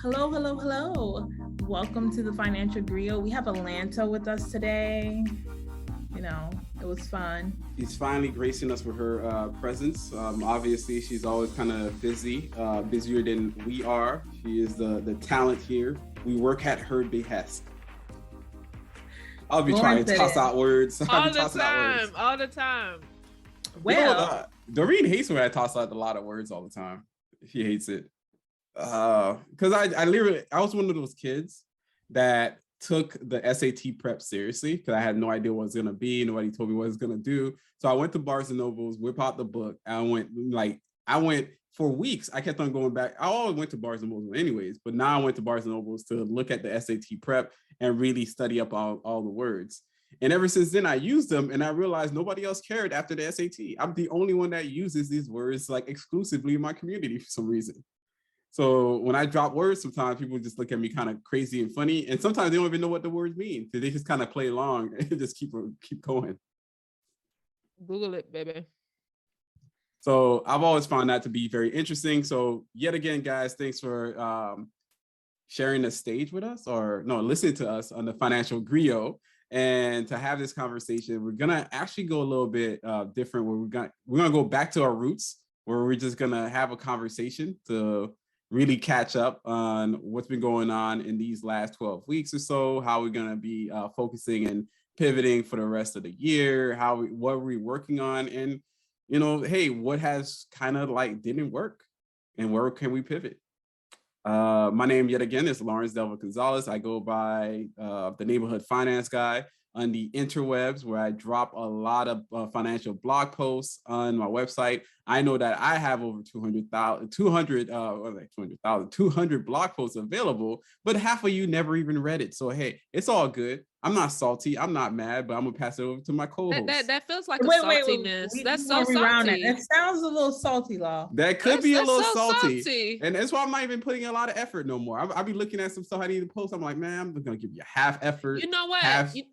Hello, hello, hello. Welcome to the Financial Griot. We have Atlanta with us today. It was fun. She's finally gracing us with her presence. Obviously, she's always kind of busy, busier than we are. She is the talent here. We work at her behest. I'll be trying to toss out words. All the time. Well, Doreen hates when I toss out a lot of words all the time. She hates it. Because I was one of those kids that took the SAT prep seriously because I had no idea what it was going to be. Nobody told me what it was going to do. So I went to Barnes and Nobles, whip out the book. I went for weeks. I kept on going back. I always went to Barnes and Nobles anyways, but now I went to Barnes and Nobles to look at the SAT prep and really study up all the words. And ever since then, I used them and I realized nobody else cared after the SAT. I'm the only one that uses these words like exclusively in my community for some reason. So when I drop words, sometimes people just look at me kind of crazy and funny. And sometimes they don't even know what the words mean. So they just kind of play along and just keep going. Google it, baby. So I've always found that to be very interesting. So yet again, guys, thanks for sharing the stage with us listening to us on the Financial Griot. And to have this conversation, we're going to actually go a little bit different where we're going to go back to our roots where we're just going to have a conversation to really catch up on what's been going on in these last 12 weeks or so, how we're going to be focusing and pivoting for the rest of the year, what are we working on, and, hey, what has kind of didn't work and where can we pivot? My name yet again is Lawrence Delva Gonzalez. I go by the Neighborhood Finance Guy on the interwebs, where I drop a lot of financial blog posts on my website. I know that I have over 200 blog posts available, but half of you never even read it. So, hey, it's all good. I'm not salty. I'm not mad, but I'm going to pass it over to my co-host. That feels like saltiness. That's so salty. It sounds a little salty, Law. That could be a little salty. And that's why I'm not even putting a lot of effort no more. I'll be looking at some stuff I need to post. I'm like, man, I'm going to give you half effort. You know what? LG,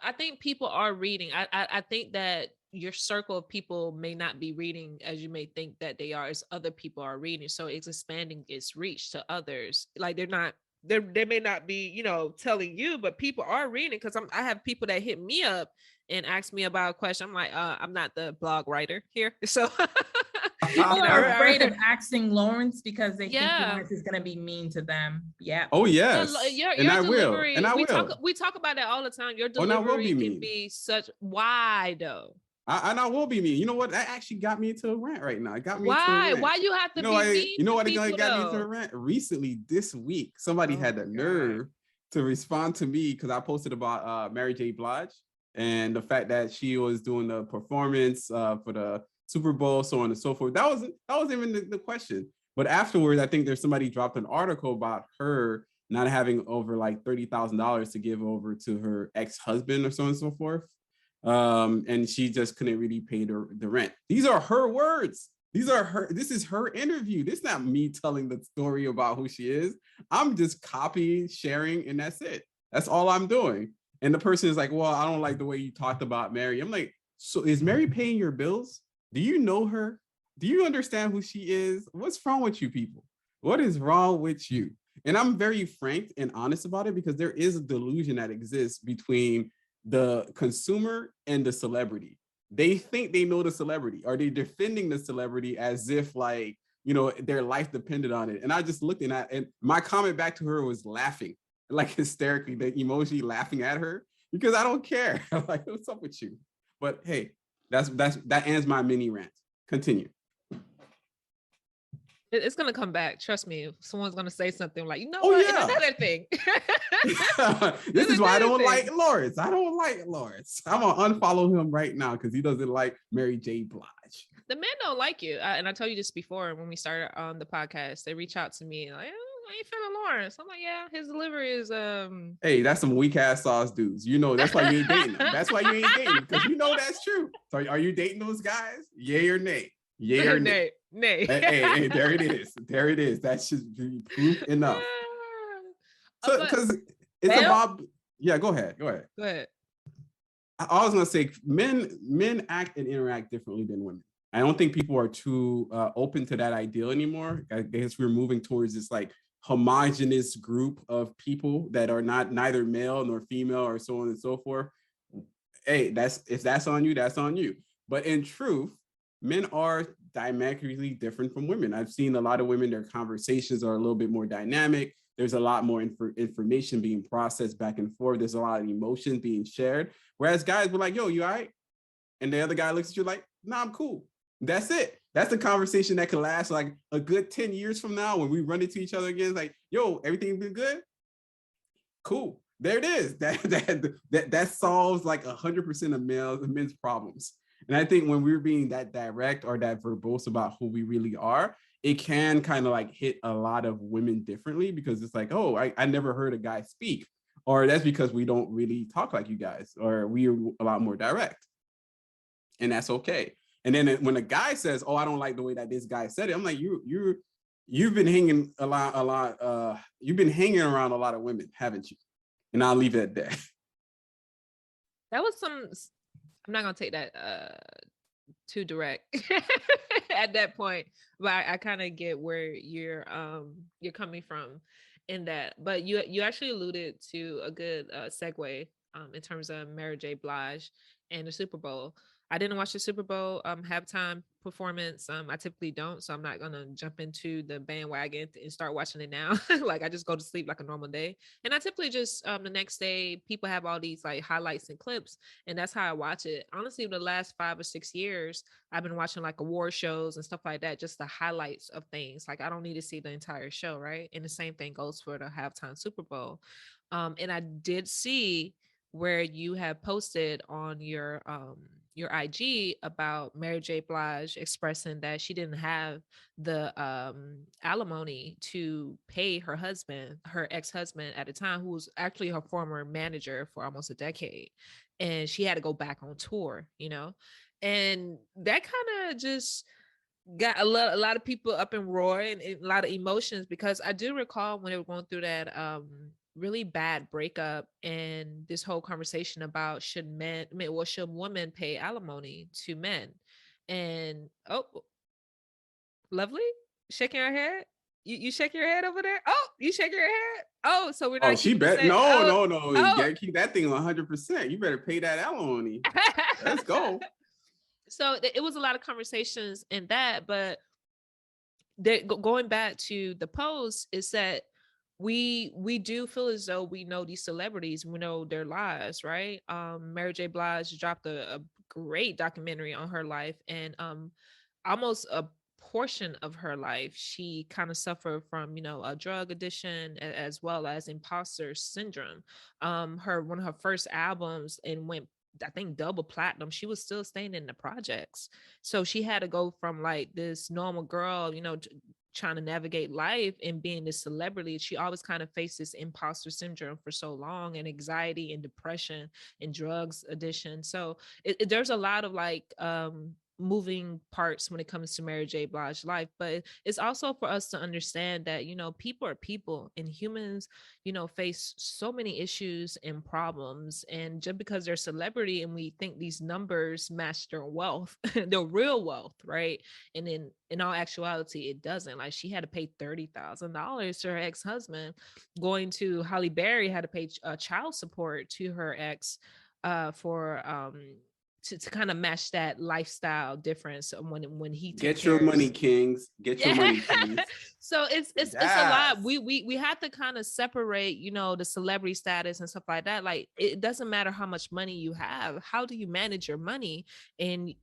I think people are reading. I think that your circle of people may not be reading as you may think that they are, as other people are reading. So it's expanding its reach to others. Like they may not be, telling you, but people are reading, because I have people that hit me up and ask me about a question. I'm like, I'm not the blog writer here. So people are afraid of asking Lawrence because they think Lawrence is going to be mean to them. Yeah. Oh, yes. Your delivery, will. We talk about that all the time. Your delivery can be such. Why though? And I will be mean. You know what? That actually got me into a rant right now. It got me. Why? Why you have to be mean? You know what? It got me into a rant. Recently, this week, somebody had the nerve to respond to me because I posted about Mary J. Blige and the fact that she was doing the performance for the Super Bowl, so on and so forth. That wasn't even the question. But afterwards, I think there's somebody dropped an article about her not having over like $30,000 to give over to her ex-husband or so on and so forth. And she just couldn't really pay the rent. These are her words. This is her interview. This is not me telling the story about who she is. I'm just copying, sharing, and that's it. That's all I'm doing. And the person is like, well, I don't like the way you talked about Mary. I'm like, so is Mary paying your bills? Do you know her? Do you understand who she is? What's wrong with you people? What is wrong with you? And I'm very frank and honest about it because there is a delusion that exists between the consumer and the celebrity. They think they know the celebrity, or they're defending the celebrity as if their life depended on it. And I just looked at, and my comment back to her was laughing, like hysterically, the emoji laughing at her, because I don't care. I'm like, what's up with you? But hey, that ends my mini rant. Continue. It's gonna come back. Trust me. Someone's gonna say something like, another thing. This is why I don't like Lawrence. I don't like Lawrence. I'm gonna unfollow him right now because he doesn't like Mary J. Blige. The men don't like you. And I told you this before when we started on the podcast. They reach out to me like, I ain't feeling Lawrence. I'm like, yeah, his delivery is Hey, that's some weak ass sauce dudes. That's why you ain't dating them. That's why you ain't dating them, because that's true. So are you dating those guys? Yay or nay? Yay or nay? Nay. Hey, there it is. There it is. That should be proof enough. So, because it's about. Yeah, go ahead. Go ahead. I was gonna say men act and interact differently than women. I don't think people are too open to that ideal anymore. I guess we're moving towards this like homogenous group of people that are neither male nor female or so on and so forth, hey, if that's on you, that's on you. But in truth, men are diametrically different from women. I've seen a lot of women, their conversations are a little bit more dynamic. There's a lot more information being processed back and forth. There's a lot of emotion being shared. Whereas guys were like, yo, you all right? And the other guy looks at you like, nah, I'm cool. That's it. That's the conversation that can last like a good 10 years from now when we run into each other again. It's like, yo, everything been good? Cool. There it is. That solves like 100% of men's problems. And I think when we're being that direct or that verbose about who we really are, it can kind of like hit a lot of women differently, because it's like, oh, I never heard a guy speak, or that's because we don't really talk like you guys, or we are a lot more direct. And that's okay. And then when a guy says, oh, I don't like the way that this guy said it, I'm like, you've been hanging you've been hanging around a lot of women, haven't you? And I'll leave it at that. That was I'm not gonna take that too direct at that point, but I kind of get where you're coming from in that. But you actually alluded to a good segue in terms of Mary J. Blige and the Super Bowl. I didn't watch the Super Bowl halftime performance. I typically don't, so I'm not gonna jump into the bandwagon and start watching it now. Like I just go to sleep like a normal day, and I typically just the next day people have all these like highlights and clips, and that's how I watch it. Honestly, the last 5 or 6 years, I've been watching like award shows and stuff like that, just the highlights of things. Like I don't need to see the entire show, right? And the same thing goes for the halftime Super Bowl. And I did see where you have posted on your IG about Mary J. Blige expressing that she didn't have the alimony to pay her husband, her ex-husband at the time, who was actually her former manager for almost a decade. And she had to go back on tour, and that kind of just got a lot of people up in roar and a lot of emotions, because I do recall when they were going through that really bad breakup and this whole conversation about should women pay alimony to men. And Lovely shaking her head. You shake your head over there. Oh, you shake your head. Oh, so we're not. Oh, she bet. No. You gotta keep that thing 100%. You better pay that alimony. Let's go. So it was a lot of conversations in that, but going back to the post is that we do feel as though we know these celebrities, we know their lives, right? Mary J. Blige dropped a great documentary on her life, and almost a portion of her life she kind of suffered from a drug addiction as well as imposter syndrome. One of her first albums and went, I think, double platinum. She was still staying in the projects, so she had to go from like this normal girl, trying to navigate life and being this celebrity. She always kind of faced this imposter syndrome for so long, and anxiety and depression and drugs addiction. So there's a lot of like moving parts when it comes to Mary J. Blige's life, but it's also for us to understand that people are people, and humans face so many issues and problems. And just because they're celebrity and we think these numbers match their wealth, their real wealth, right? And in all actuality, it doesn't. Like, she had to pay $30,000 to her ex-husband. Going to Halle Berry had to pay child support to her ex for to kind of match that lifestyle difference when he get your money, kings. Get your money, kings. So it's a lot. We have to kind of separate, the celebrity status and stuff like that. Like, it doesn't matter how much money you have. How do you manage your money and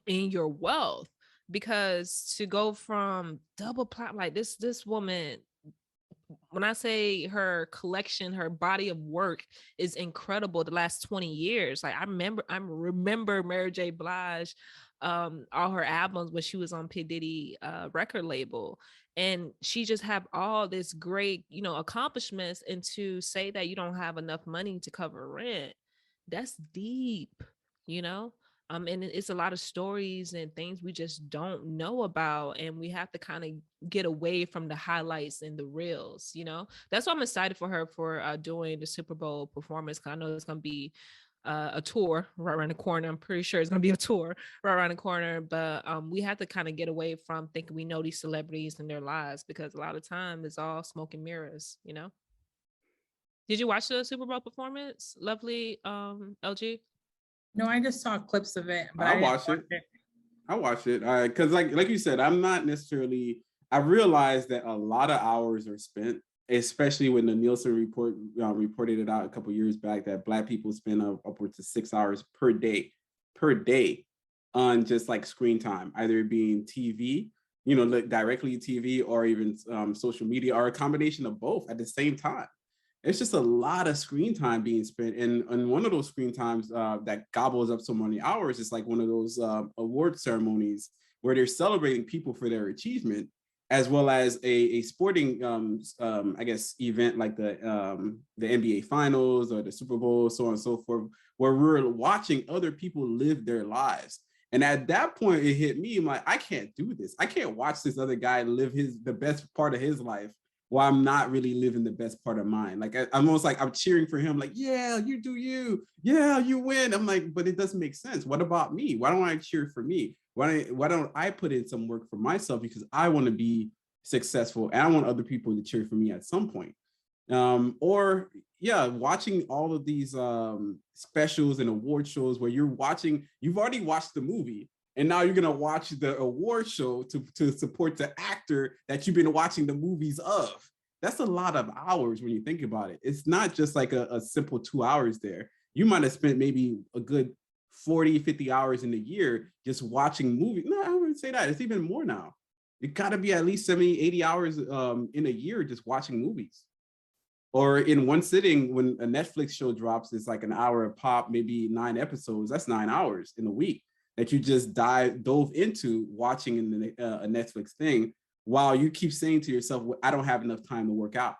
in your wealth? Because to go from double plat, like this woman, when I say her collection, her body of work is incredible. The last 20 years, like I remember Mary J. Blige, all her albums when she was on P. Diddy record label, and she just have all this great, accomplishments. And to say that you don't have enough money to cover rent, that's deep, and it's a lot of stories and things we just don't know about, and we have to kind of get away from the highlights and the reels. That's why I'm excited for her for doing the Super Bowl performance, because I know it's going to be a tour right around the corner. I'm pretty sure it's gonna be a tour right around the corner. But we have to kind of get away from thinking we know these celebrities and their lives, because a lot of time it's all smoke and mirrors, you know. Did you watch the Super Bowl performance? Lovely, LG. No, I just saw clips of it, but I I didn't watch watch it. it. I watch it because, like you said, I'm not necessarily. I realize that a lot of hours are spent, especially when the Nielsen report reported it out a couple years back that Black people spend upwards to 6 hours per day on just like screen time, either being TV, look directly at TV, or even social media, or a combination of both at the same time. It's just a lot of screen time being spent, and one of those screen times that gobbles up so many hours is like one of those award ceremonies where they're celebrating people for their achievement, as well as a sporting I guess event like the NBA finals or the Super Bowl, so on and so forth, where we're watching other people live their lives. And at that point it hit me, I'm like, I can't do this. I can't watch this other guy live the best part of his life while I'm not really living the best part of mine. Like I'm almost like I'm cheering for him, like, yeah, you do you. Yeah, you win. I'm like, but it doesn't make sense. What about me? Why don't I cheer for me? Why don't I put in some work for myself, because I want to be successful and I want other people to cheer for me at some point. Or yeah, watching all of these specials and award shows where you've already watched the movie, and now you're gonna watch the award show to support the actor that you've been watching the movies of. That's a lot of hours when you think about it. It's not just like a simple 2 hours there. You might have spent maybe a good 40, 50 hours in a year just watching movies. No, I wouldn't say that. It's even more now. It got to be at least 70, 80 hours in a year just watching movies. Or in one sitting, when a Netflix show drops, it's like an hour a pop, maybe 9 episodes. That's 9 hours in a week that you just dove into watching in a Netflix thing, while you keep saying to yourself, well, I don't have enough time to work out.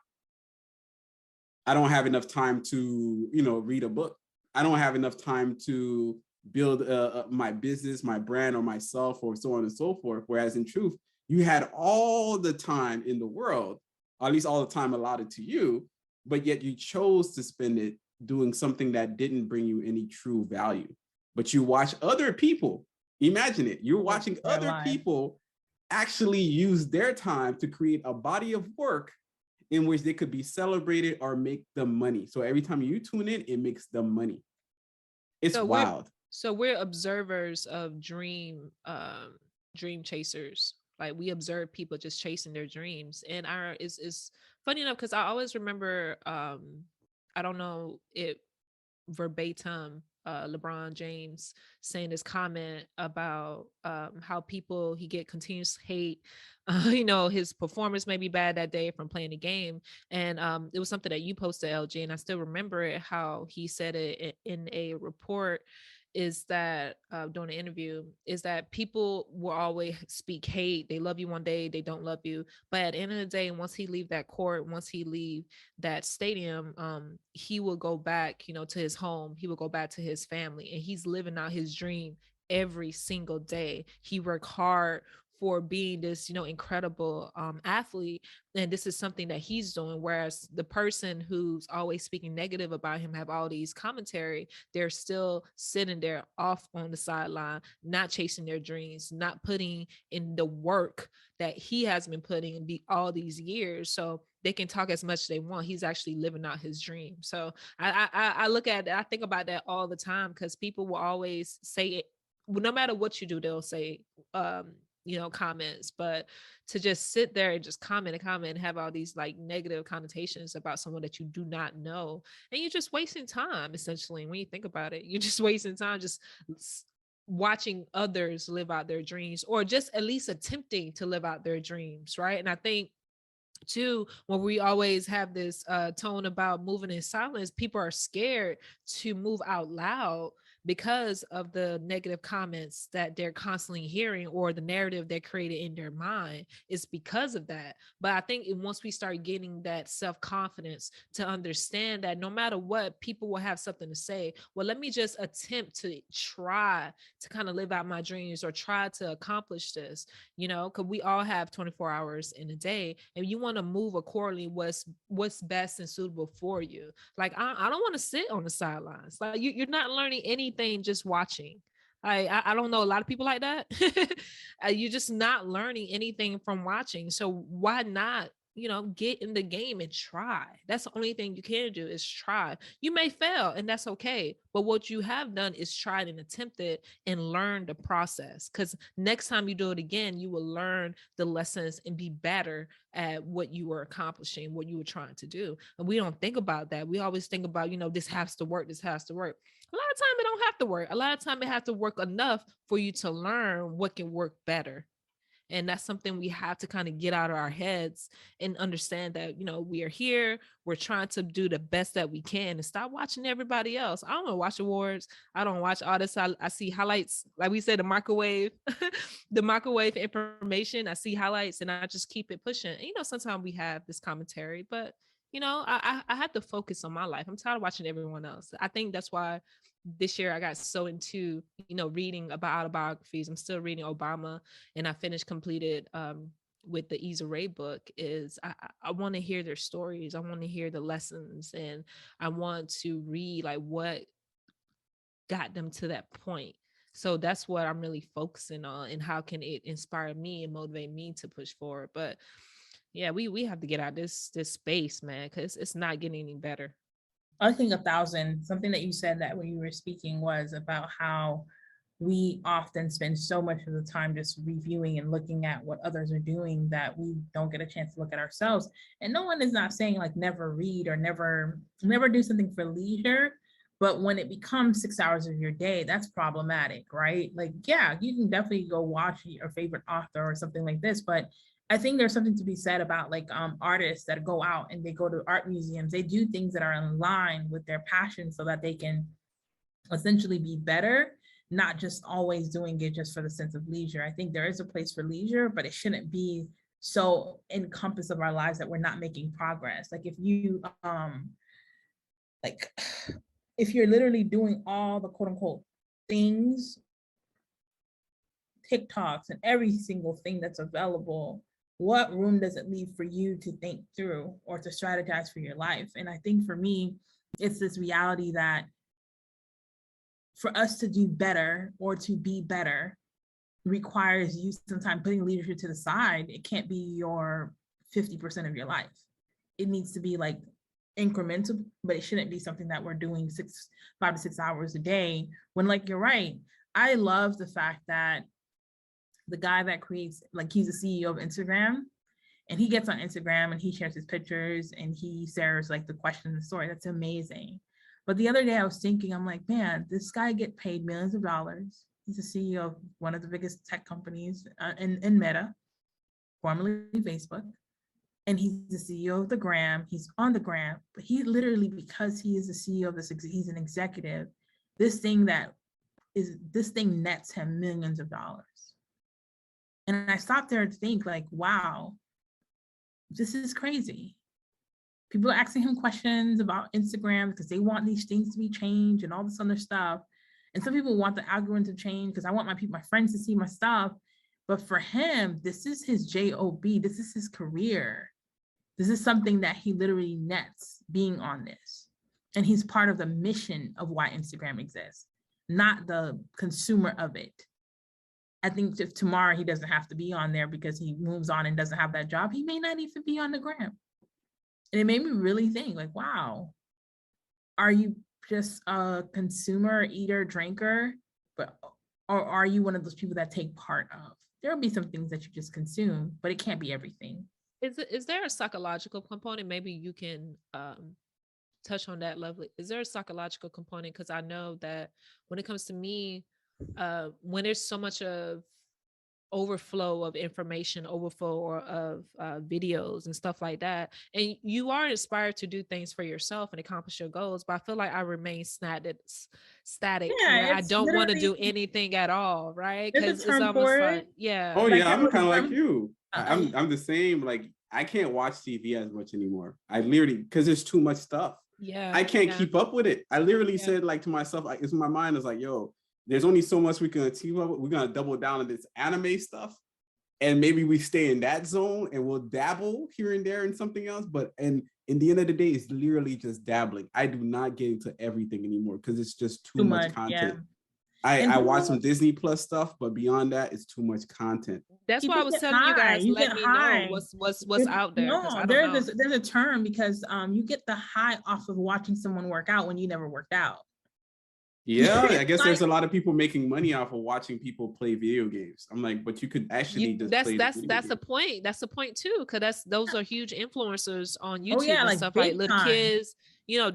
I don't have enough time to, read a book. I don't have enough time to build my business, my brand, or myself, or so on and so forth. Whereas in truth, you had all the time in the world, or at least all the time allotted to you, but yet you chose to spend it doing something that didn't bring you any true value. But you watch other people, imagine it, you're watching other people actually use their time to create a body of work in which they could be celebrated or make them money. So every time you tune in, it makes them money. It's wild. So we're observers of dream chasers. Like we observe people just chasing their dreams. And it's funny enough, because I always remember I don't know it verbatim, LeBron James saying this comment about how people he get continuous hate. His performance may be bad that day from playing the game, and it was something that you posted, LG, and I still remember it. How he said it in a report is that during the interview is that people will always speak hate. They love you one day, they don't love you, but at the end of the day, once he leave that court, once he leave that stadium, he will go back, to his home. He will go back to his family, and he's living out his dream every single day. He worked hard for being this, incredible athlete. And this is something that he's doing. Whereas the person who's always speaking negative about him have all these commentary, they're still sitting there off on the sideline, not chasing their dreams, not putting in the work that he has been putting in all these years. So they can talk as much as they want. He's actually living out his dream. So I look at that. I think about that all the time, because people will always say it. No matter what you do, they'll say, comments. But to just sit there and just comment and have all these like negative connotations about someone that you do not know, and you're just wasting time. Essentially, when you think about it, you're just wasting time just watching others live out their dreams, or just at least attempting to live out their dreams, right? And I think too, when we always have this tone about moving in silence, people are scared to move out loud, because of the negative comments that they're constantly hearing, or the narrative they created in their mind. It's because of that. But I think once we start getting that self-confidence to understand that no matter what, people will have something to say. Well, let me just attempt to try to kind of live out my dreams or try to accomplish this, because we all have 24 hours in a day, and you want to move accordingly what's best and suitable for you. Like, I don't want to sit on the sidelines. Like, you're not learning anything just watching. I don't know a lot of people like that. You're just not learning anything from watching. So why not, get in the game and try? That's the only thing you can do, is try. You may fail, and that's okay. But what you have done is tried and attempted and learn the process. Because next time you do it again, you will learn the lessons and be better at what you were accomplishing, what you were trying to do. And we don't think about that. We always think about, this has to work. This has to work. A lot of time it don't have to work. A lot of time it has to work enough for you to learn what can work better. And that's something we have to kind of get out of our heads and understand that, we are here. We're trying to do the best that we can and stop watching everybody else. I don't want to watch awards. I don't watch all this. I see highlights. Like we said, the microwave, the microwave information. I see highlights and I just keep it pushing. And, sometimes we have this commentary, but I have to focus on my life. I'm tired of watching everyone else. I think that's why this year I got so into, reading about autobiographies. I'm still reading Obama, and I completed with the Issa Rae book. Is I want to hear their stories. I want to hear the lessons, and I want to read like what got them to that point. So that's what I'm really focusing on, and how can it inspire me and motivate me to push forward. But yeah, we have to get out this space, man, because it's not getting any better. I think 1,000, something that you said that when you were speaking was about how we often spend so much of the time just reviewing and looking at what others are doing that we don't get a chance to look at ourselves. And no one is not saying like never read or never do something for leisure. But when it becomes 6 hours of your day, that's problematic, right? Like, yeah, you can definitely go watch your favorite author or something like this, but I think there's something to be said about like artists that go out and they go to art museums. They do things that are in line with their passion so that they can essentially be better, not just always doing it just for the sense of leisure. I think there is a place for leisure, but it shouldn't be so encompass of our lives that we're not making progress. Like if you like if you're literally doing all the quote unquote things, TikToks and every single thing that's available, what room does it leave for you to think through or to strategize for your life? And I think for me, it's this reality that for us to do better or to be better requires you sometimes putting leadership to the side. It can't be your 50% of your life. It needs to be like incremental, but it shouldn't be something that we're doing 5 to 6 hours a day. When like, you're right. I love the fact that the guy that creates, like he's the CEO of Instagram, and he gets on Instagram and he shares his pictures and he shares like the question and the story. That's amazing. But the other day I was thinking, I'm like, man, this guy get paid millions of dollars. He's the CEO of one of the biggest tech companies in Meta, formerly Facebook. And he's the CEO of the Gram. He's on the Gram, but he literally, because he is the CEO of this, he's an executive. This thing nets him millions of dollars. And I stopped there to think like, wow, this is crazy. People are asking him questions about Instagram because they want these things to be changed and all this other stuff. And some people want the algorithm to change because I want my friends to see my stuff. But for him, this is his job. This is his career. This is something that he literally nets being on this. And he's part of the mission of why Instagram exists, not the consumer of it. I think if tomorrow he doesn't have to be on there because he moves on and doesn't have that job, he may not even be on the Gram. And it made me really think like, wow, are you just a consumer, eater, drinker, or are you one of those people that take part of? There'll be some things that you just consume, but it can't be everything. Is there a psychological component? Maybe you can touch on that, Lovely. Is there a psychological component? Because I know that when it comes to me, when there's so much of overflow of information, overflow or of videos and stuff like that. And you are inspired to do things for yourself and accomplish your goals. But I feel like I remain static where Yeah, I it's don't want to literally, do anything at all, right? there's Because a it's term almost for like, it. yeah. Oh But I yeah, can't I'm remember kind of the like term. you. Uh, I'm the same. Like I can't watch TV as much anymore. I literally, because there's too much stuff. Yeah. I can't Yeah. keep up with it. I literally Yeah. said like to myself, like it's my mind is like, yo, there's only so much we can keep up with. We're gonna double down on this anime stuff. And maybe we stay in that zone and we'll dabble here and there in something else. But and in the end of the day, it's literally just dabbling. I do not get into everything anymore because it's just too much yeah. content. And I watch some people, Disney Plus stuff, but beyond that, it's too much content. That's why I people was get telling you high. guys, You let get me know high. what's out there, because No, I don't know. there's a term because you get the high off of watching someone work out when you never worked out. Yeah, I guess Like, there's a lot of people making money off of watching people play video games. I'm like, but you could actually just play the video That's game. the point. That's the point too, because those are huge influencers on YouTube oh yeah, and like stuff, like big little time. kids,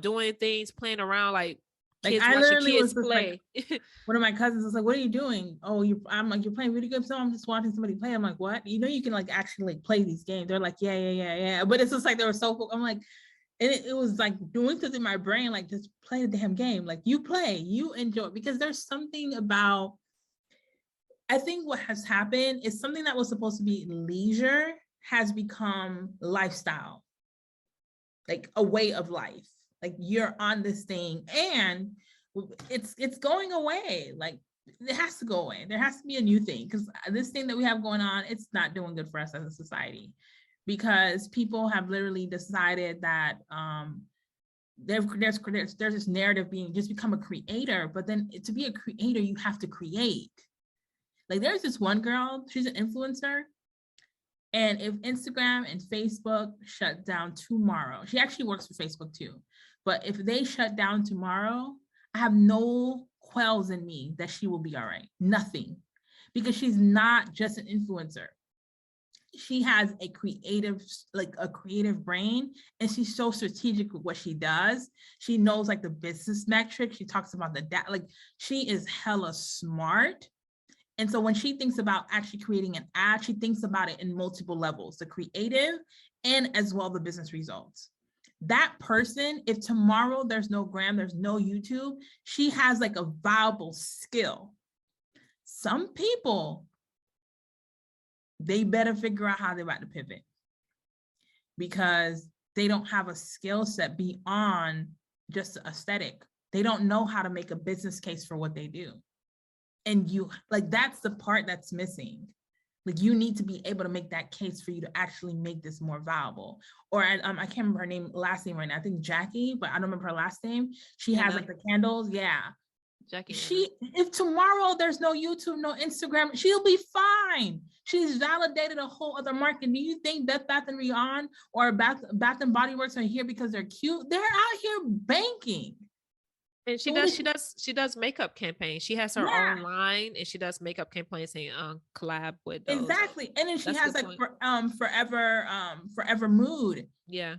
doing things, playing around, like Like kids I watching literally kids was just like, play. one of my cousins was like, "What are you doing?" Oh, I'm like, "You're playing video games?" So I'm just watching somebody play. I'm like, "What? You can like actually like play these games?" They're like, "Yeah." But it's just like they were so cool. I'm like, and it was like doing something in my brain, like just play the damn game. Like you play, you enjoy, because there's something about. I think what has happened is something that was supposed to be leisure has become lifestyle, like a way of life. Like you're on this thing and it's going away. Like it has to go away. There has to be a new thing, because this thing that we have going on, it's not doing good for us as a society, because people have literally decided that there's this narrative being just become a creator, but then to be a creator, you have to create. Like there's this one girl, she's an influencer. And if Instagram and Facebook shut down tomorrow, she actually works for Facebook too, but if they shut down tomorrow, I have no quells in me that she will be all right. Nothing. Because she's not just an influencer. She has a creative brain, and she's so strategic with what she does. She knows like the business metrics. She talks about the data. Like she is hella smart. And so when she thinks about actually creating an ad, she thinks about it in multiple levels, the creative and as well the business results. That person, if tomorrow there's no Gram, there's no YouTube, she has like a viable skill. Some people, they better figure out how they're about to pivot, because they don't have a skill set beyond just aesthetic. They don't know how to make a business case for what they do. And you like, that's the part that's missing. Like you need to be able to make that case for you to actually make this more viable. Or I can't remember her last name right now. I think Jackie, but I don't remember her last name. She has like the candles. Yeah. Jackie. If tomorrow there's no YouTube, no Instagram, she'll be fine. She's validated a whole other market. Do you think Bed Bath & Beyond or Bath and Body Works are here because they're cute? They're out here banking. And she does makeup campaigns. She has her own line, and she does makeup campaigns and collab with those. Exactly. And then she has like forever mood. Yeah.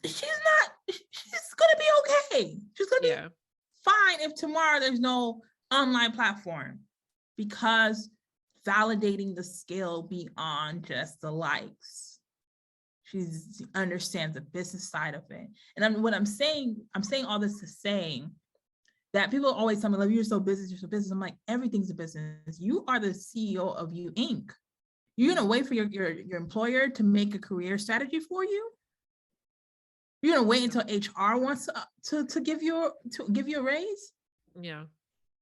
She's gonna be okay. She's gonna be fine if tomorrow there's no online platform, because validating the skill beyond just the likes. She understands the business side of it. And I'm saying all this to say that people always tell me, like, you're so business. I'm like, everything's a business. You are the CEO of You Inc. You're gonna wait for your employer to make a career strategy for you? You're gonna wait until HR wants to give you a raise? Yeah.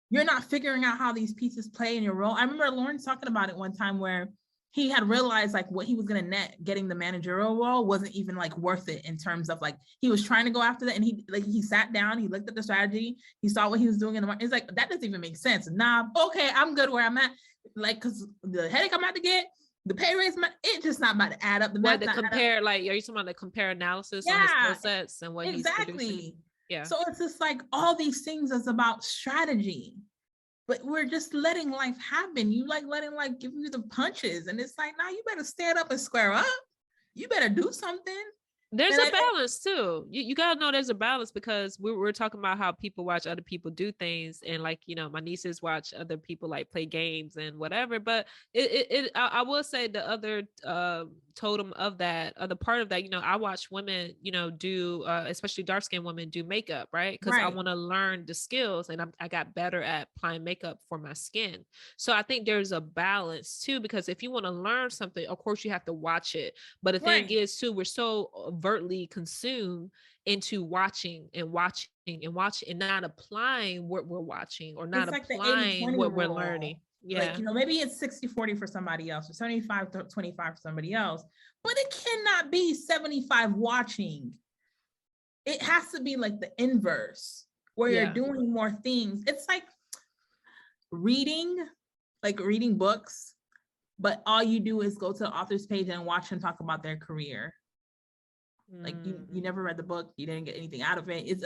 You're not figuring out how these pieces play in your role. I remember Lawrence talking about it one time where he had realized like what he was gonna net getting the managerial role wasn't even like worth it, in terms of like he was trying to go after that, and he sat down, he looked at the strategy, he saw what he was doing in the market. It's like, that doesn't even make sense. Nah, okay, I'm good where I'm at. Like, because the headache I'm about to get, the pay raise, it's just not about to add up. What to compare? Like, are you talking about the compare analysis on his skill sets and what he's producing? Yeah. So it's just like all these things is about strategy. But we're just letting life happen. You like letting life give you the punches. And it's like, now you better stand up and square up. You better do something. There's And a balance too. You gotta know there's a balance, because we're talking about how people watch other people do things, and like, my nieces watch other people like play games and whatever. But I will say the other totem of that, other part of that, I watch women, do especially dark skinned women do makeup, right? Because I right. want to learn the skills, and I got better at applying makeup for my skin. So I think there's a balance too, because if you want to learn something, of course you have to watch it. But the thing Right. is too, we're so overtly consumed into watching and watching and watching, and not applying what we're watching, or not It's like the 80 applying 20 what we're rule. learning. Like, Yeah. maybe it's 60-40 for somebody else, or 75-25 for somebody else, but it cannot be 75 watching. It has to be like the inverse, where you're Yeah. doing more things. It's like reading books, but all you do is go to the author's page and watch them talk about their career. Like you never read the book, you didn't get anything out of it. It's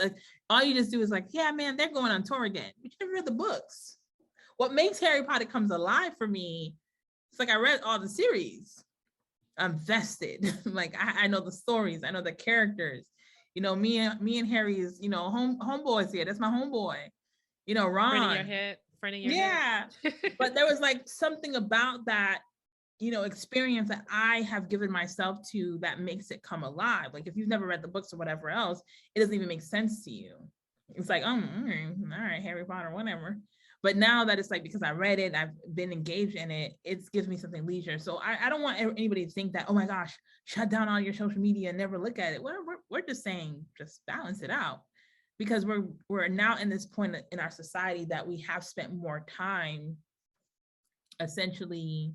all you just do is like, yeah, man, they're going on tour again, but you never read the books. What makes Harry Potter comes alive for me, it's like I read all the series. I'm vested. Like I know the stories, I know the characters. Me and Harry is, homeboys here. That's my homeboy. Friend in your Ron. head. Friend in your Yeah. head. But there was like something about that, experience that I have given myself to that makes it come alive. Like if you've never read the books or whatever else, it doesn't even make sense to you. It's like, all right, Harry Potter, whatever. But now that it's like, because I read it, I've been engaged in it, it gives me something leisure. So I don't want anybody to think that, oh my gosh, shut down all your social media and never look at it. We're just saying, just balance it out. Because we're now in this point in our society that we have spent more time essentially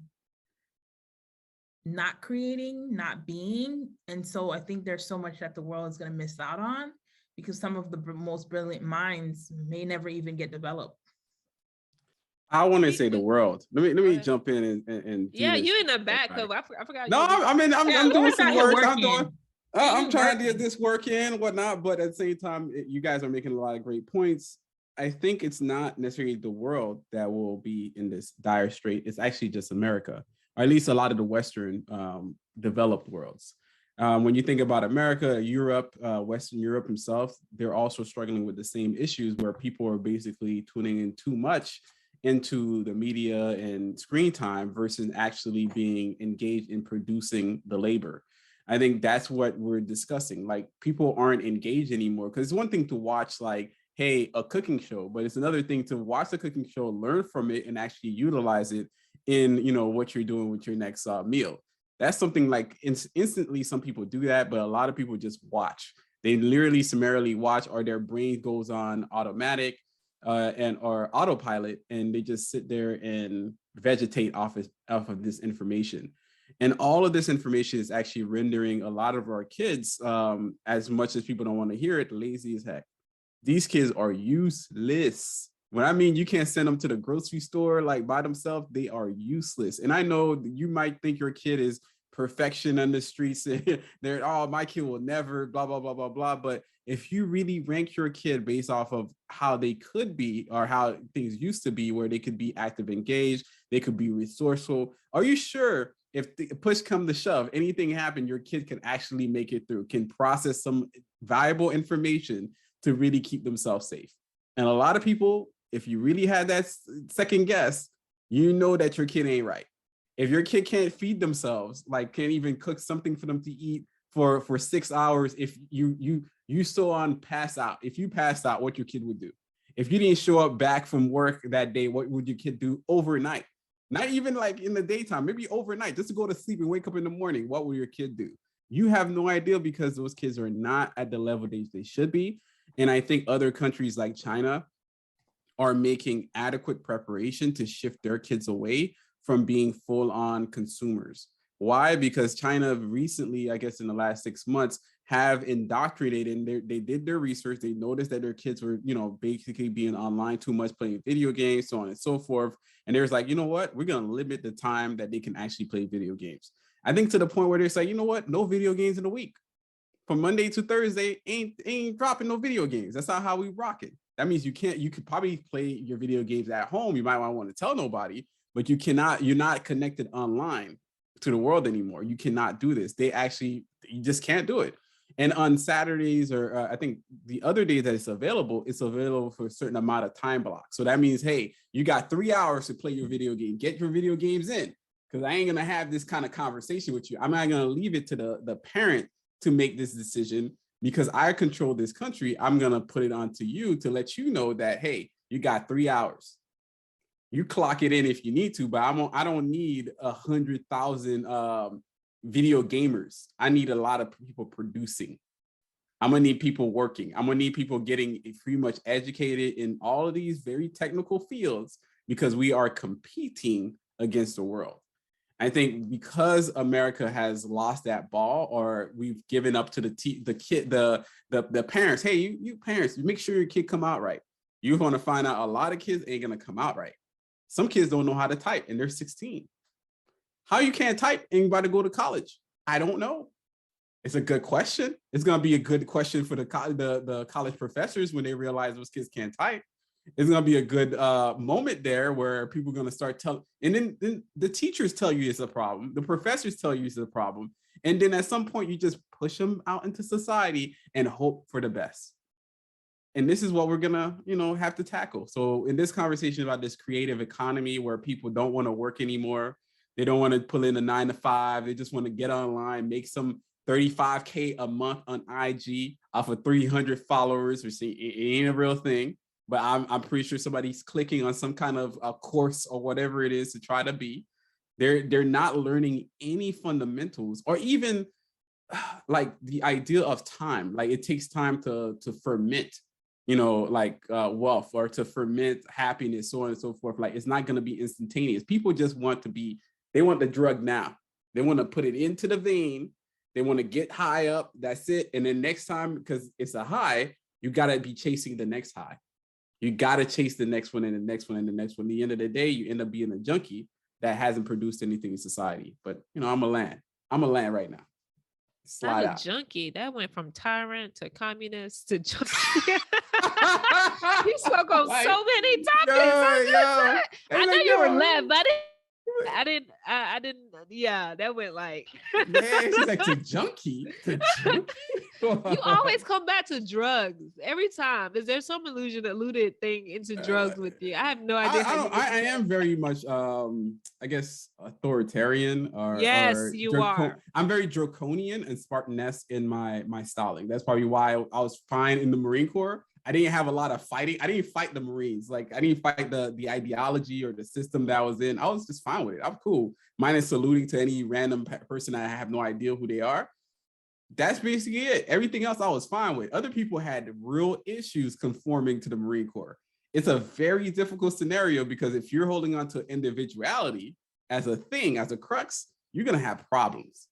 not creating, not being. And so I think there's so much that the world is going to miss out on, because some of the most brilliant minds may never even get developed. I want to say the world. Let me jump in and do Yeah, this. you in the back, because I forgot. No, I'm doing some work. I'm trying to get this work in, whatnot. But at the same time, you guys are making a lot of great points. I think it's not necessarily the world that will be in this dire strait. It's actually just America, or at least a lot of the Western developed worlds. When you think about America, Europe, Western Europe himself, they're also struggling with the same issues, where people are basically tuning in too much into the media and screen time versus actually being engaged in producing the labor. I think that's what we're discussing. Like, people aren't engaged anymore, because it's one thing to watch, like, hey, a cooking show, but it's another thing to watch the cooking show, learn from it, and actually utilize it in, what you're doing with your next meal. That's something like instantly some people do that, but a lot of people just watch. They literally summarily watch, or their brain goes on automatic or autopilot, and they just sit there and vegetate off of this information. And all of this information is actually rendering a lot of our kids, as much as people don't want to hear it, lazy as heck. These kids are useless. When I mean you can't send them to the grocery store like by themselves, they are useless. And I know you might think your kid is perfection on the streets. They're, oh, my kid will never, blah, blah, blah, blah, blah. But if you really rank your kid based off of how they could be, or how things used to be, where they could be active, engaged, they could be resourceful, are you sure if the push come to shove, anything happen, your kid can actually make it through, can process some valuable information to really keep themselves safe? And a lot of people, if you really had that second guess, you know that your kid ain't right. If your kid can't feed themselves, like can't even cook something for them to eat for 6 hours, if you still on pass out, if you passed out, what your kid would do? If you didn't show up back from work that day, what would your kid do overnight? Not even like in the daytime, maybe overnight, just to go to sleep and wake up in the morning. What will your kid do? You have no idea, because those kids are not at the level they should be. And I think other countries like China are making adequate preparation to shift their kids away from being full-on consumers. Why? Because China recently, I guess in the last 6 months, have indoctrinated, and they did their research. They noticed that their kids were, basically being online too much, playing video games, so on and so forth. And there's like, you know what? We're going to limit the time that they can actually play video games. I think to the point where they're saying, you know what? No video games in a week. From Monday to Thursday, ain't dropping no video games. That's not how we rock it. That means you could probably play your video games at home. You might not want to tell nobody, but you're not connected online to the world anymore. You cannot do this. You just can't do it. And on Saturdays, or I think the other days that it's available for a certain amount of time block. So that means, hey, you got 3 hours to play your video game. Get your video games in, because I ain't gonna have this kind of conversation with you. I'm not gonna leave it to the parent to make this decision, because I control this country. I'm gonna put it onto you to let you know that, hey, you got 3 hours. You clock it in if you need to, but I don't need 100,000 video gamers. I need a lot of people producing. I'm gonna need people working. I'm gonna need people getting pretty much educated in all of these very technical fields, because we are competing against the world. I think because America has lost that ball, or we've given up to the parents. Hey, you parents, you make sure your kid come out right. You're going to find out a lot of kids ain't going to come out right. Some kids don't know how to type and they're 16. How you can't type and you about to go to college? I don't know. It's a good question. It's going to be a good question for the college professors when they realize those kids can't type. It's going to be a good moment there where people are going to start telling, and then the teachers tell you it's a problem. The professors tell you it's a problem. And then at some point you just push them out into society and hope for the best. And this is what we're going to, have to tackle. So in this conversation about this creative economy where people don't want to work anymore, they don't want to pull in a 9 to 5. They just want to get online, make some $35K a month on IG off of 300 followers, which ain't a real thing. But I'm pretty sure somebody's clicking on some kind of a course or whatever it is to try to be. They're not learning any fundamentals, or even like the idea of time. Like it takes time to ferment, wealth, or to ferment happiness, so on and so forth. Like it's not going to be instantaneous. People just they want the drug now. They want to put it into the vein. They want to get high up. That's it. And then next time, because it's a high, you got to be chasing the next high. You got to chase the next one and the next one and the next one. At the end of the day, you end up being a junkie that hasn't produced anything in society. But, I'm a land right now. Slide out. Junkie. That went from tyrant to communist to junkie. You spoke on so many topics. I know you were left, but I didn't. Yeah, that went like. Man, she's like to junkie. You always come back to drugs every time. Is there some alluded thing into drugs with you? I have no idea. I am very much, I guess, authoritarian. Yes, you are. I'm very draconian and Spartan-esque in my styling. That's probably why I was fine in the Marine Corps. I didn't have a lot of fighting. I didn't fight the Marines. Like I didn't fight the ideology or the system that I was in. I was just fine with it. I'm cool. Minus saluting to any random person I have no idea who they are. That's basically it. Everything else I was fine with. Other people had real issues conforming to the Marine Corps. It's a very difficult scenario, because if you're holding on to individuality as a thing, as a crux, you're going to have problems.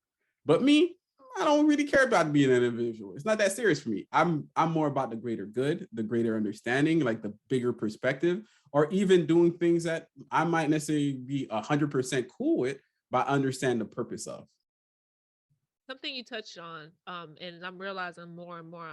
But me, I don't really care about being an individual. It's not that serious for me. I'm more about the greater good, the greater understanding, like the bigger perspective, or even doing things that I might necessarily be 100% cool with, but understand the purpose of. Something you touched on, and I'm realizing more and more,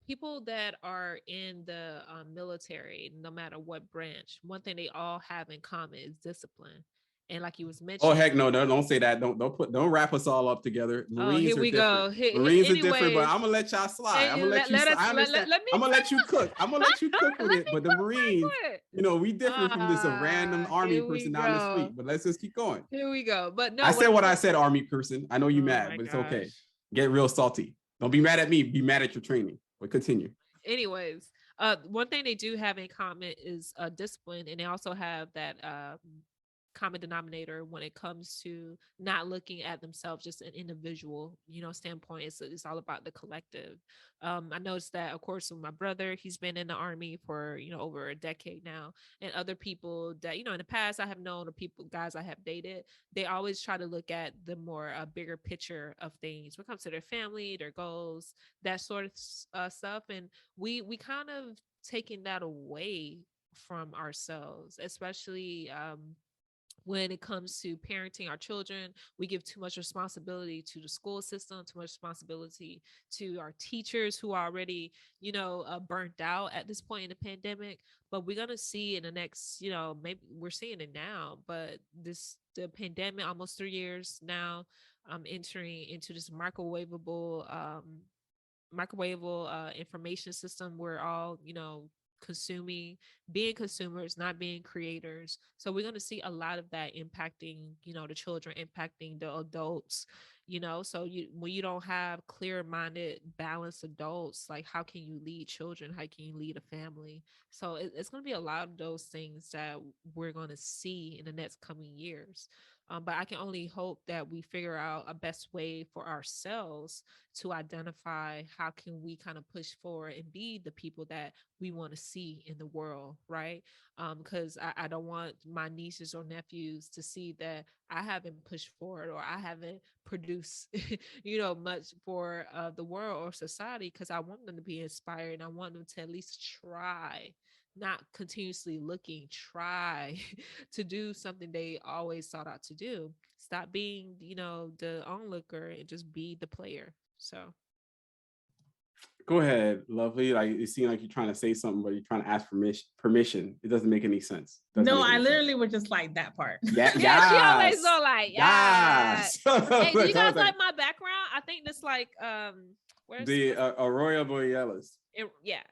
people that are in the military, no matter what branch, one thing they all have in common is discipline. And like you was mentioning, oh heck no, don't say that. Don't wrap us all up together. Marines here we go. Marines are different, but I'm gonna let y'all slide. I'm gonna let you. I understand. I'm gonna let you cook. I'm gonna let you cook with it. But the Marines, we different from this a random army person down the street. But let's just keep going. Here we go. But no, I said what I said, army person. I know you mad, but it's okay. Get real salty. Don't be mad at me. Be mad at your training. But continue. Anyways, one thing they do have in common is discipline, and they also have that common denominator when it comes to not looking at themselves just an individual standpoint. It's all about the collective. I noticed that, of course, with my brother, he's been in the army for over a decade now, and other people that in the past I have known, or guys I have dated, they always try to look at the more bigger picture of things when it comes to their family, their goals, that sort of stuff. And we kind of taking that away from ourselves, especially when it comes to parenting our children. We give too much responsibility to the school system, too much responsibility to our teachers who are already, burnt out at this point in the pandemic. But we're going to see in the next, maybe we're seeing it now, but the pandemic, almost 3 years now, entering into this microwavable information system. We're all, consuming, being consumers, not being creators. So we're going to see a lot of that impacting, the children, impacting the adults. So when you don't have clear-minded, balanced adults, like how can you lead children? How can you lead a family? So it's going to be a lot of those things that we're going to see in the next coming years. But I can only hope that we figure out a best way for ourselves to identify how can we kind of push forward and be the people that we want to see in the world, right? Because I don't want my nieces or nephews to see that I haven't pushed forward or I haven't produced, much for the world or society, because I want them to be inspired and I want them to at least try, not continuously looking, try to do something they always sought out to do. Stop being, the onlooker and just be the player. So Go ahead, lovely. Like it seemed like you're trying to say something, but you're trying to ask permission. It doesn't make any sense. No, I literally was just like that part. Yeah, yeah, she always yes. go like, Yes. Hey, do you guys Like like my background? I think this like where's the Aurora Borealis. yeah.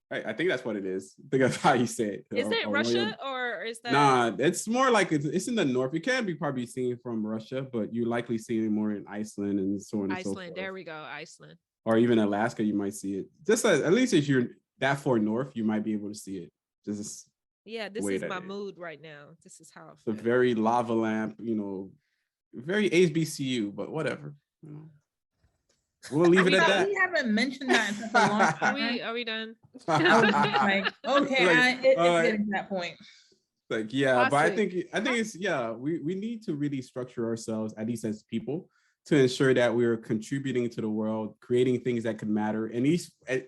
I think that's what it is. I think that's how you say it. Is it Russia or is that? Nah, it's more like it's in the north. It can be probably seen from Russia, but you likely see it more in Iceland and so on and so forth. Iceland, there we go, Iceland. Or even Alaska, you might see it. Just at least if you're that far north, you might be able to see it. Just yeah, this is my mood right now. This is how it's a very lava lamp, very HBCU, but whatever. We'll leave it at that. We haven't mentioned that in such a long time. Are we done? Like, okay, it's getting to that point. Like, yeah, but I think it's we need to really structure ourselves, at least as people, to ensure that we're contributing to the world, creating things that could matter. And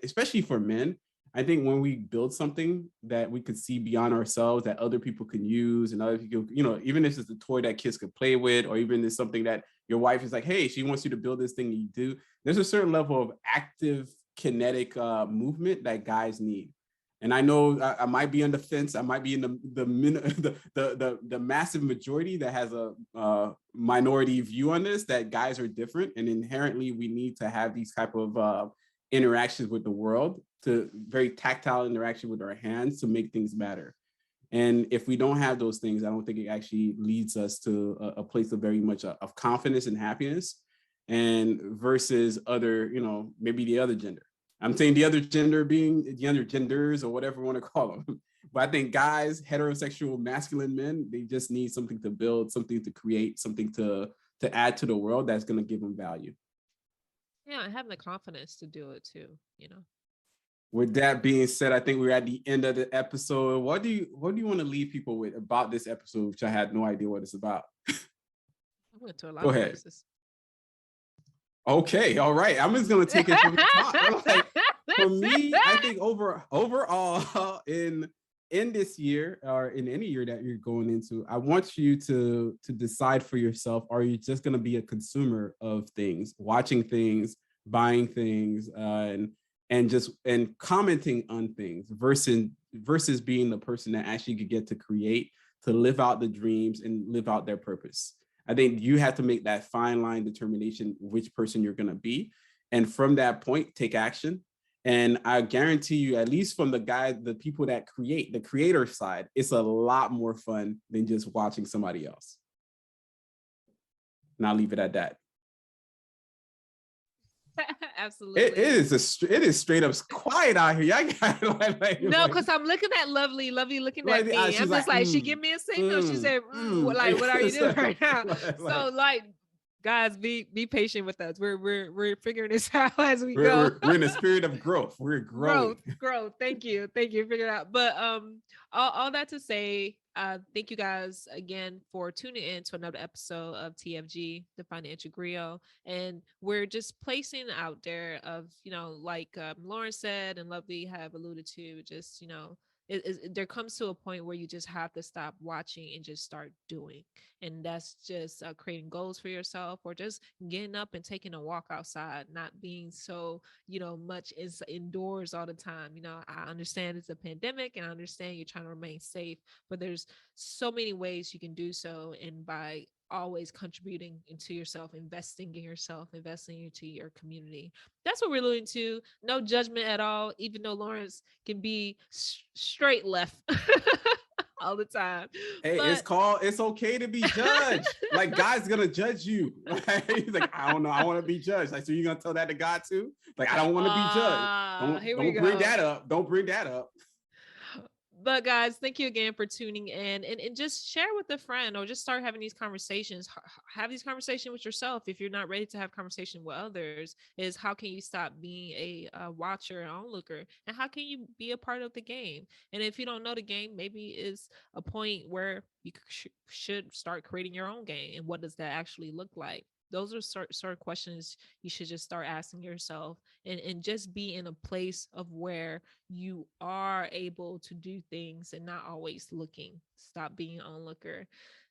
especially for men, I think when we build something that we could see beyond ourselves that other people can use and other people, even if it's a toy that kids could play with, or even it's something that your wife is like, hey, she wants you to build this thing, you do. There's a certain level of active kinetic movement that guys need. And I know I might be on the fence. I might be in the massive majority that has a minority view on this, that guys are different. And inherently, we need to have these type of interactions with the world, to very tactile interaction with our hands to make things matter. And if we don't have those things, I don't think it actually leads us to a place of very much of confidence and happiness, and versus other, maybe the other gender. I'm saying the other gender being the other genders or whatever you want to call them. But I think guys, heterosexual, masculine men, they just need something to build, something to create, something to add to the world that's going to give them value. Yeah, and having the confidence to do it too, With that being said, I think we're at the end of the episode. What do you want to leave people with about this episode, which I had no idea what it's about? I went to a lot Go of ahead. places. Okay, all right. I'm just gonna take it from the top. Like, for me, I think overall in this year, or in any year that you're going into, I want you to decide for yourself: are you just gonna be a consumer of things, watching things, buying things, and commenting on things, versus being the person that actually could get to create, to live out the dreams and live out their purpose? I think you have to make that fine line determination which person you're going to be. And from that point, take action. And I guarantee you, at least from the people that create, the creator side, it's a lot more fun than just watching somebody else. And I'll leave it at that. Absolutely. It is straight up quiet out here. I got no, because I'm looking at lovely looking at me. I'm just like, she give me a signal. She said, what are you doing right now? So like, guys, be patient with us. We're figuring this out as we go. We're in a spirit of growth. We're growing. Growth. Thank you. Figure it out. But all that to say, thank you guys again for tuning in to another episode of TFG, the Financial Griot. And we're just placing out there of, like Lauren said and Lovely have alluded to, just, there comes to a point where you just have to stop watching and just start doing. And that's just creating goals for yourself, or just getting up and taking a walk outside, not being so, much is indoors all the time. I understand it's a pandemic and I understand you're trying to remain safe, but there's so many ways you can do so. And by always contributing into yourself, investing in yourself, investing into your community. That's what we're alluding to. No judgment at all, even though Lawrence can be straight left all the time. Hey, it's okay to be judged. Like, God's gonna judge you. Right? He's like, I don't know, I want to be judged. Like, so you're gonna tell that to God too? Like, I don't want to be judged. Don't bring that up. Don't bring that up. But guys, thank you again for tuning in, and just share with a friend, or just start having these conversations. Have these conversations with yourself. If you're not ready to have conversation with others, is how can you stop being a watcher and onlooker, and how can you be a part of the game? And if you don't know the game, maybe it's a point where you should start creating your own game. And what does that actually look like? Those are sort of questions you should just start asking yourself, and just be in a place of where you are able to do things and not always looking. Stop being an onlooker.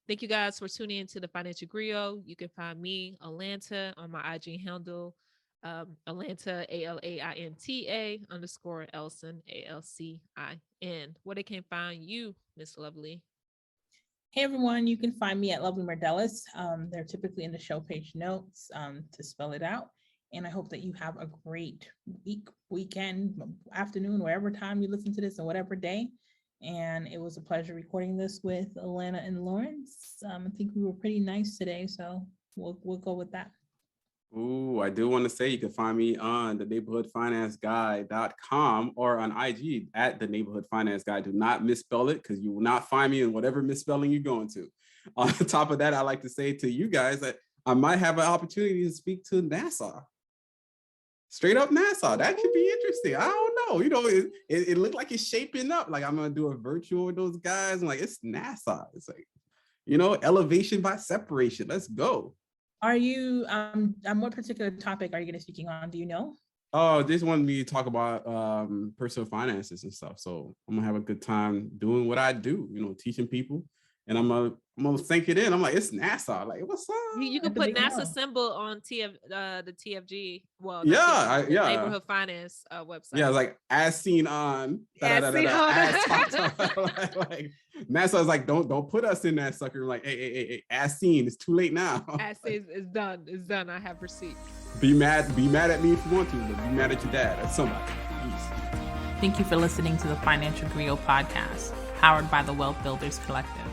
Thank you guys for tuning into the Financial Griot. You can find me, Alanta, on my IG handle, Alanta, ALAINTA _ Elson, ALCIN. Where they can find you, Miss Lovely? Hey everyone, you can find me at Lovely Mardellis. They're typically in the show page notes to spell it out. And I hope that you have a great weekend, afternoon, wherever time you listen to this, and whatever day. And it was a pleasure recording this with Alana and Lawrence. I think we were pretty nice today, so we'll go with that. Ooh, I do want to say you can find me on theneighborhoodfinanceguy.com or on IG at theneighborhoodfinanceguy. Do not misspell it, because you will not find me in whatever misspelling you're going to. On top of that, I like to say to you guys that I might have an opportunity to speak to NASA. Straight up NASA. That could be interesting. I don't know. You know, it looked like it's shaping up. Like, I'm going to do a virtual with those guys. I'm like, it's NASA. It's like, you know, elevation by separation. Let's go. Are you, on what particular topic are you going to be speaking on? Do you know? Oh, they just wanted me to talk about personal finances and stuff. So I'm going to have a good time doing what I do, you know, teaching people. And I'm gonna sink it in. I'm like, it's NASA. Like, what's up? You can put NASA symbol on the TFG. Well, yeah, neighborhood finance website. Yeah, it's like as seen on. Like, NASA is like, don't put us in that sucker. Like, hey, as seen. It's too late now. As seen, it's done. It's done. I have receipts. Be mad at me if you want to, but be mad at your dad or somebody. Peace. Thank you for listening to the Financial Griot podcast, powered by the Wealth Builders Collective.